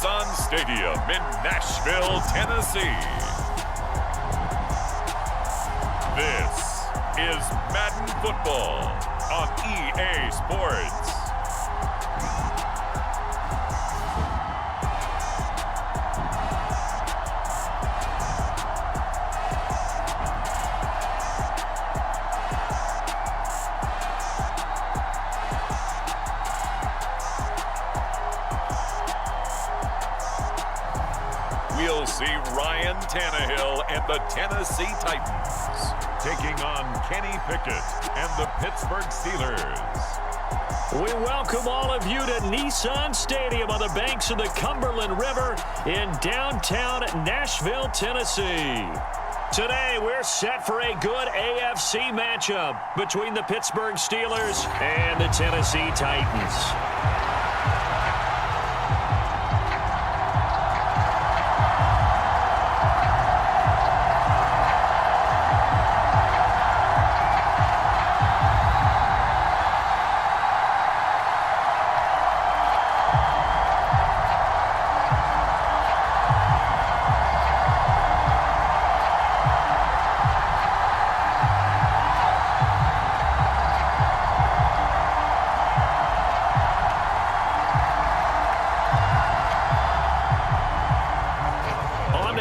Nissan Stadium in Nashville, Tennessee. This is Madden Football on EA Sports. We'll see Ryan Tannehill and the Tennessee Titans taking on Kenny Pickett and the Pittsburgh Steelers. We welcome all of you to Nissan Stadium on the banks of the Cumberland River in downtown Nashville, Tennessee. Today, we're set for a good AFC matchup between the Pittsburgh Steelers and the Tennessee Titans.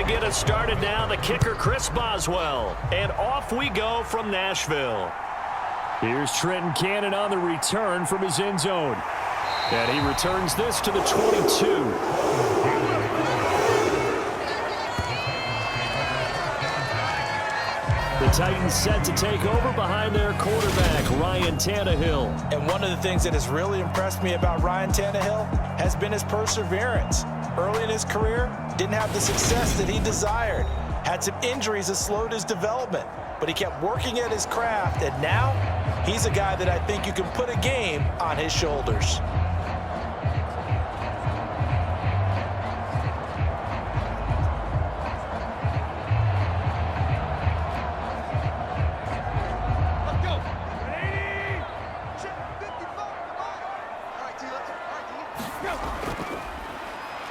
Get us started now, the kicker Chris Boswell, and off we go from Nashville. Here's Trenton Cannon on the return from his end zone, and he returns this to the 22. The Titans set to take over behind their quarterback, Ryan Tannehill. And one of the things that has really impressed me about Ryan Tannehill has been his perseverance. Early in his career, didn't have the success that he desired. Had some injuries that slowed his development, but he kept working at his craft, and now he's a guy that I think you can put a game on his shoulders.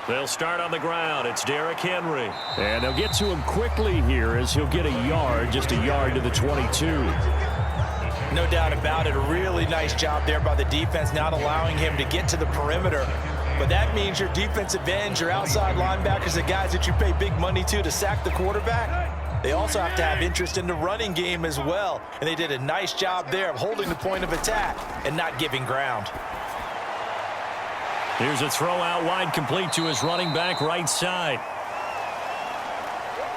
They'll start on the ground. It's Derrick Henry. And they'll get to him quickly here as he'll get a yard, just a yard to the 22. No doubt about it. A really nice job there by the defense, not allowing him to get to the perimeter. But that means your defensive ends, your outside linebackers, the guys that you pay big money to sack the quarterback, they also have to have interest in the running game as well. And they did a nice job there of holding the point of attack and not giving ground. Here's a throw out wide, complete to his running back right side.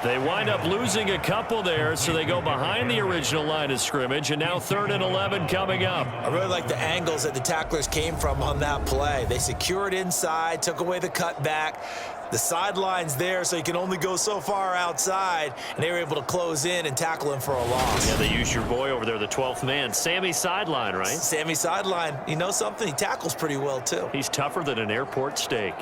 They wind up losing a couple there, so they go behind the original line of scrimmage, and now 3rd and 11 coming up. I really like the angles that the tacklers came from on that play. They secured inside, took away the cutback. The sideline's there, so you can only go so far outside, and they were able to close in and tackle him for a loss. Yeah, they used your boy over there, the 12th man, Sammy Sideline, right? Sammy Sideline. You know something? He tackles pretty well, too. He's tougher than an airport steak.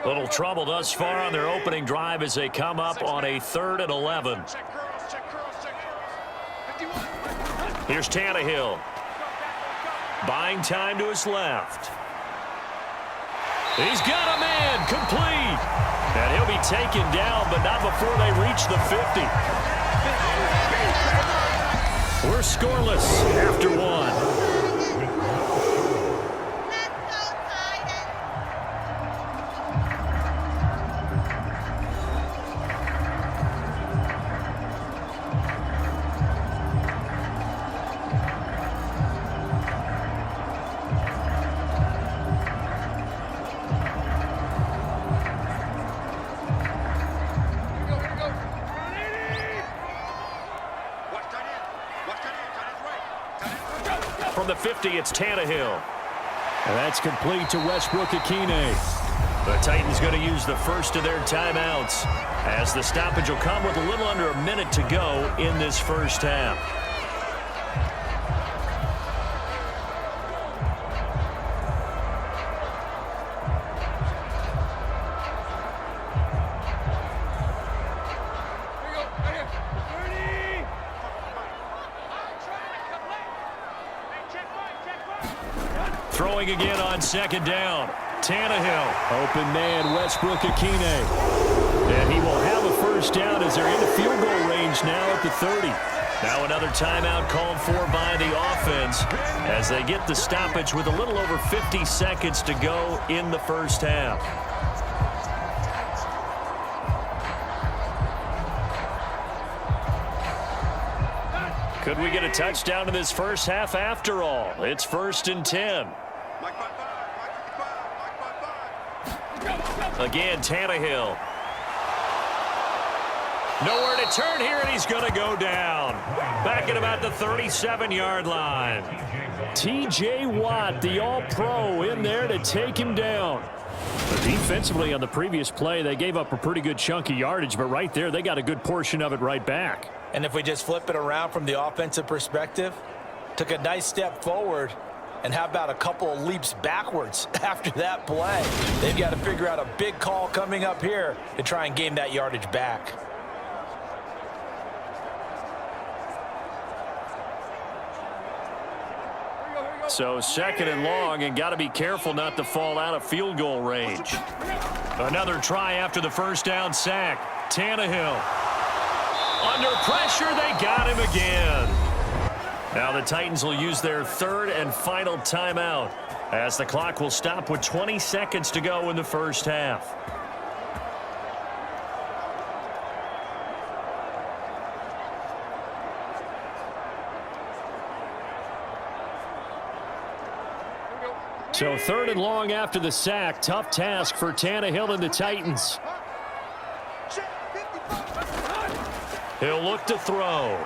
Little trouble thus far on their opening drive as they come up on a 3rd and 11. Here's Tannehill. Buying time to his left. He's got a man, complete. And he'll be taken down, but not before they reach the 50. We're scoreless after one. From the 50, it's Tannehill. And that's complete to Westbrook-Ikhine. The Titans going to use the first of their timeouts, as the stoppage will come with a little under a minute to go in this first half. Throwing again on 2nd down. Tannehill, open man, Westbrook-Akine. And he will have a first down as they're in the field goal range now at the 30. Now another timeout called for by the offense as they get the stoppage with a little over 50 seconds to go in the first half. Could we get a touchdown in this first half after all? It's 1st and 10. Again, Tannehill. Nowhere to turn here, and he's going to go down. Back at about the 37-yard line. T.J. Watt, the All-Pro, in there to take him down. But defensively on the previous play, they gave up a pretty good chunk of yardage, but right there, they got a good portion of it right back. And if we just flip it around from the offensive perspective, took a nice step forward, and how about a couple of leaps backwards after that play? They've got to figure out a big call coming up here to try and gain that yardage back. So 2nd and long, and got to be careful not to fall out of field goal range. Another try after the first down sack. Tannehill. Under pressure, they got him again. Now the Titans will use their 3rd and final timeout as the clock will stop with 20 seconds to go in the first half. So 3rd and long after the sack. Tough task for Tannehill and the Titans. He'll look to throw.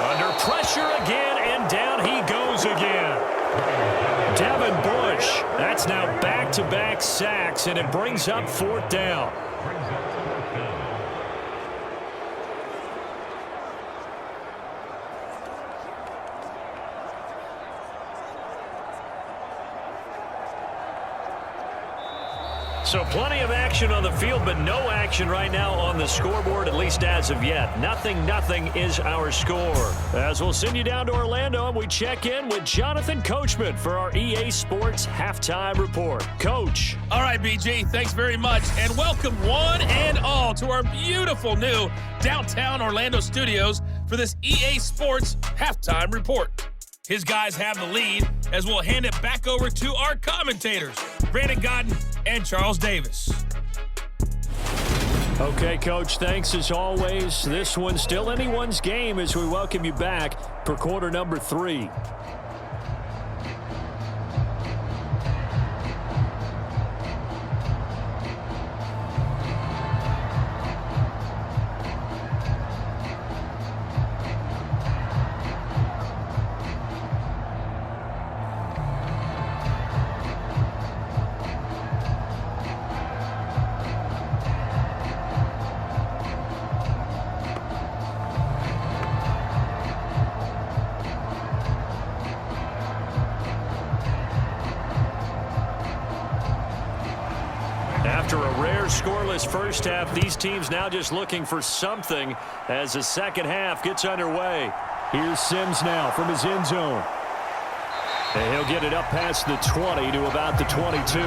Under pressure again, and down he goes again. Devin Bush, that's now back-to-back sacks, and it brings up 4th down. So plenty of action on the field, but no action right now on the scoreboard, at least as of yet. Nothing is our score. As we'll send you down to Orlando, and we check in with Jonathan Coachman for our EA Sports Halftime Report. Coach. All right, BG, thanks very much. And welcome one and all to our beautiful new downtown Orlando studios for this EA Sports Halftime Report. His guys have the lead as we'll hand it back over to our commentators, Brandon Godden and Charles Davis. Okay, Coach, thanks as always. This one's still anyone's game as we welcome you back for quarter number 3. After a rare scoreless first half, these teams now just looking for something as the second half gets underway. Here's Sims now from his end zone. And he'll get it up past the 20 to about the 22.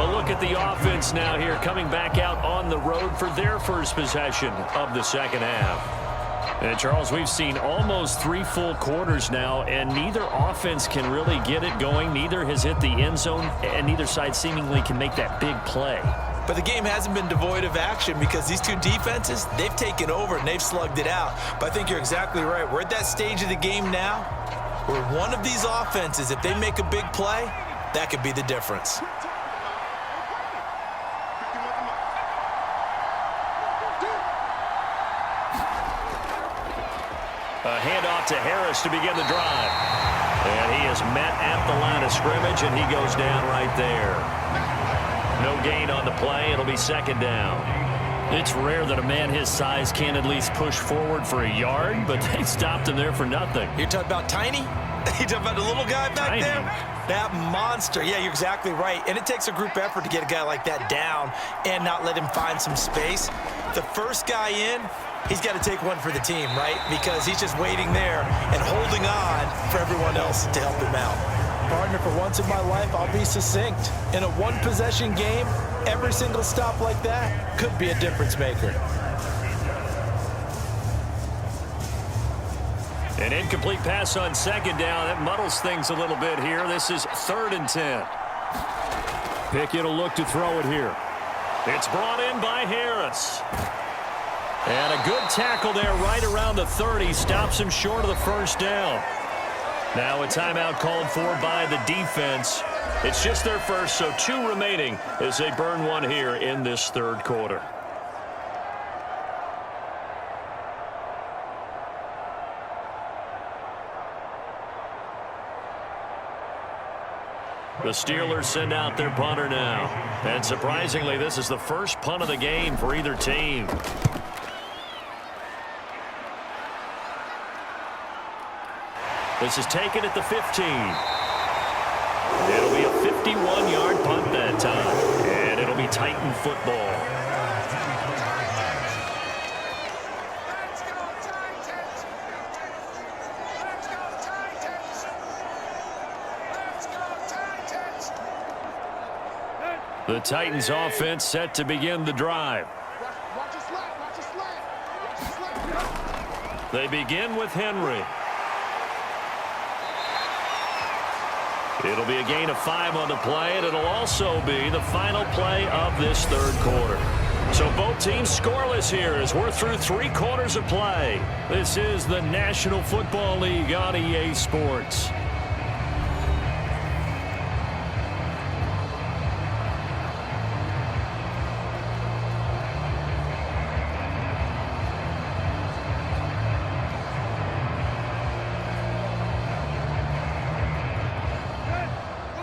A look at the offense now here, coming back out on the road for their first possession of the second half. And Charles, we've seen almost 3 full quarters now, and neither offense can really get it going. Neither has hit the end zone, and neither side seemingly can make that big play. But the game hasn't been devoid of action because these two defenses, they've taken over and they've slugged it out. But I think you're exactly right. We're at that stage of the game now where one of these offenses, if they make a big play, that could be the difference. A handoff to Harris to begin the drive. And he is met at the line of scrimmage, and he goes down right there. No gain on the play. It'll be second down. It's rare that a man his size can at least push forward for a yard, but they stopped him there for nothing. You're talking about Tiny? You're talking about the little guy back there? That monster. Yeah, you're exactly right. And it takes a group effort to get a guy like that down and not let him find some space. The first guy in, He's got to take one for the team, right? Because he's just waiting there and holding on for everyone else to help him out. Partner, for once in my life, I'll be succinct. In a one-possession game, every single stop like that could be a difference maker. An incomplete pass on second down. That muddles things a little bit here. This is 3rd and 10. Pickett will look to throw it here. It's brought in by Harris. And a good tackle there right around the 30. Stops him short of the first down. Now a timeout called for by the defense. It's just their first, so 2 remaining as they burn one here in this 3rd quarter. The Steelers send out their punter now. And surprisingly, this is the first punt of the game for either team. This is taken at the 15. It'll be a 51-yard punt that time. And it'll be Titan football. Let's go Titans! Let's go Titans! Let's go Titans! The Titans offense set to begin the drive. Watch your slap, watch your slap, watch your slap. They begin with Henry. It'll be a gain of 5 on the play, and it'll also be the final play of this 3rd quarter. So both teams scoreless here as we're through 3 quarters of play. This is the National Football League on EA Sports.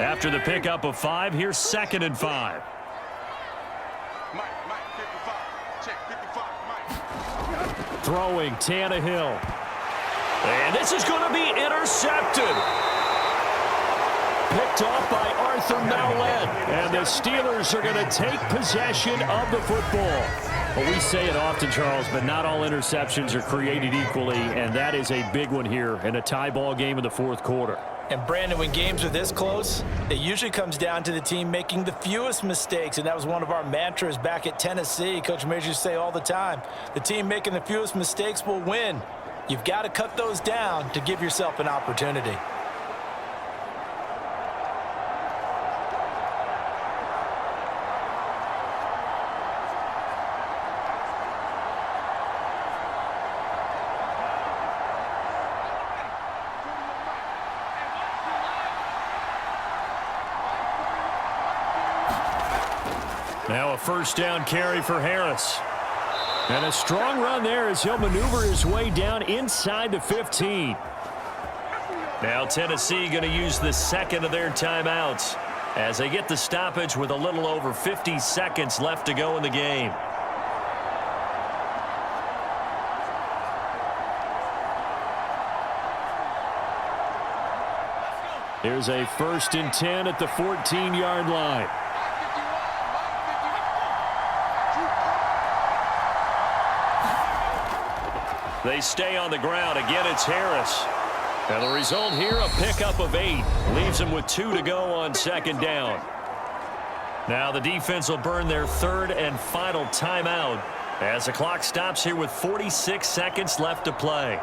After the pickup of 5, here's 2nd and 5. Mike, 55. Check, 55, Mike. Throwing Tannehill. And this is going to be intercepted. Picked off by Arthur Mallett. And the Steelers are going to take possession of the football. Well, we say it often, Charles, but not all interceptions are created equally, and that is a big one here in a tie ball game in the 4th quarter. And Brandon, when games are this close, it usually comes down to the team making the fewest mistakes, and that was one of our mantras back at Tennessee. Coach Mears used to say all the time, the team making the fewest mistakes will win. You've got to cut those down to give yourself an opportunity. Now a 1st down carry for Harris. And a strong run there as he'll maneuver his way down inside the 15. Now Tennessee going to use the 2nd of their timeouts as they get the stoppage with a little over 50 seconds left to go in the game. Here's a 1st and 10 at the 14-yard line. They stay on the ground. Again, it's Harris. And the result here, a pickup of 8. Leaves them with 2 to go on 2nd down. Now the defense will burn their 3rd and final timeout as the clock stops here with 46 seconds left to play.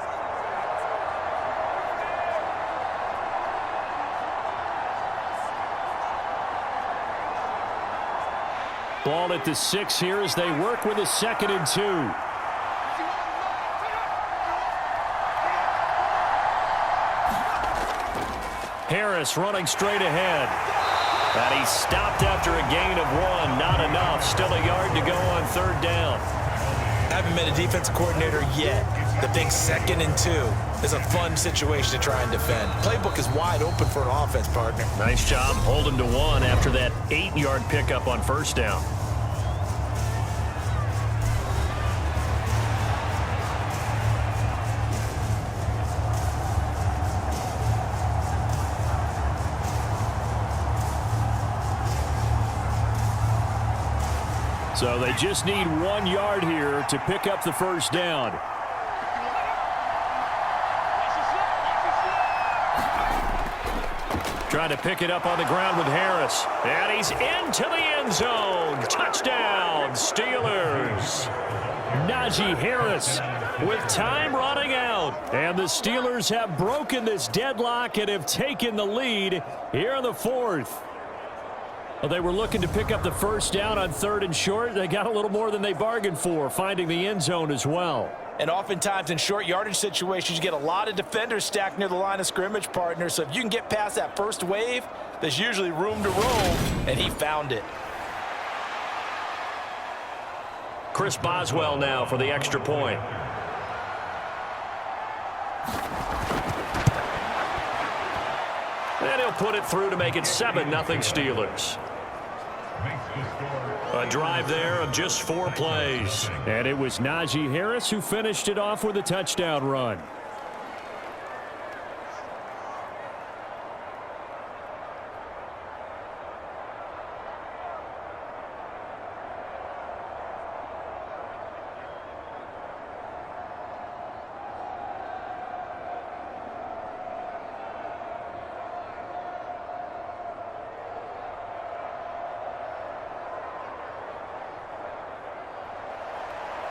Ball at the 6 here as they work with a 2nd and 2. Harris running straight ahead. And he stopped after a gain of 1. Not enough. Still a yard to go on 3rd down. Haven't met a defensive coordinator yet that thinks 2nd and 2 is a fun situation to try and defend. Playbook is wide open for an offense, partner. Nice job holding to 1 after that 8-yard pickup on 1st down. So they just need 1 yard here to pick up the first down. Trying to pick it up on the ground with Harris. And he's into the end zone. Touchdown, Steelers. Najee Harris with time running out. And the Steelers have broken this deadlock and have taken the lead here in the fourth. Well, they were looking to pick up the first down on 3rd and short. They got a little more than they bargained for, finding the end zone as well. And oftentimes in short yardage situations, you get a lot of defenders stacked near the line of scrimmage, partner. So if you can get past that first wave, there's usually room to roll, and he found it. Chris Boswell now for the extra point. And he'll put it through to make it 7-0 Steelers. A drive there of just 4 plays. And it was Najee Harris who finished it off with a touchdown run.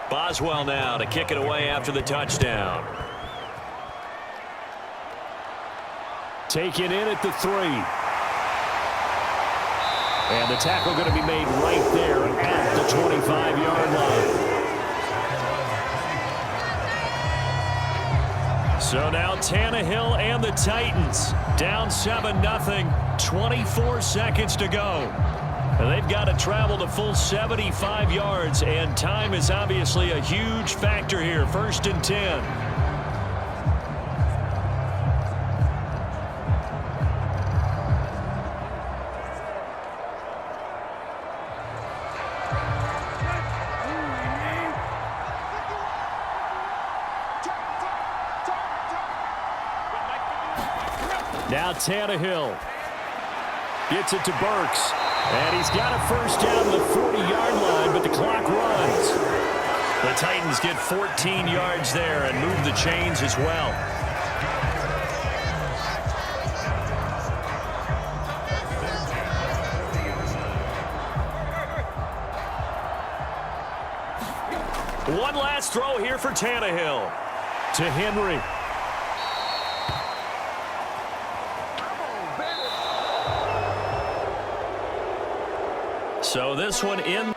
Boswell now to kick it away after the touchdown. Taken in at the 3. And the tackle going to be made right there at the 25-yard line. So now Tannehill and the Titans down 7-0, 24 seconds to go. And they've got to travel the full 75 yards, and time is obviously a huge factor here. 1st and 10. Now Tannehill gets it to Burks. And he's got a first down to the 40-yard line, but the clock runs. The Titans get 14 yards there and move the chains as well. One last throw here for Tannehill. To Henry. So this one in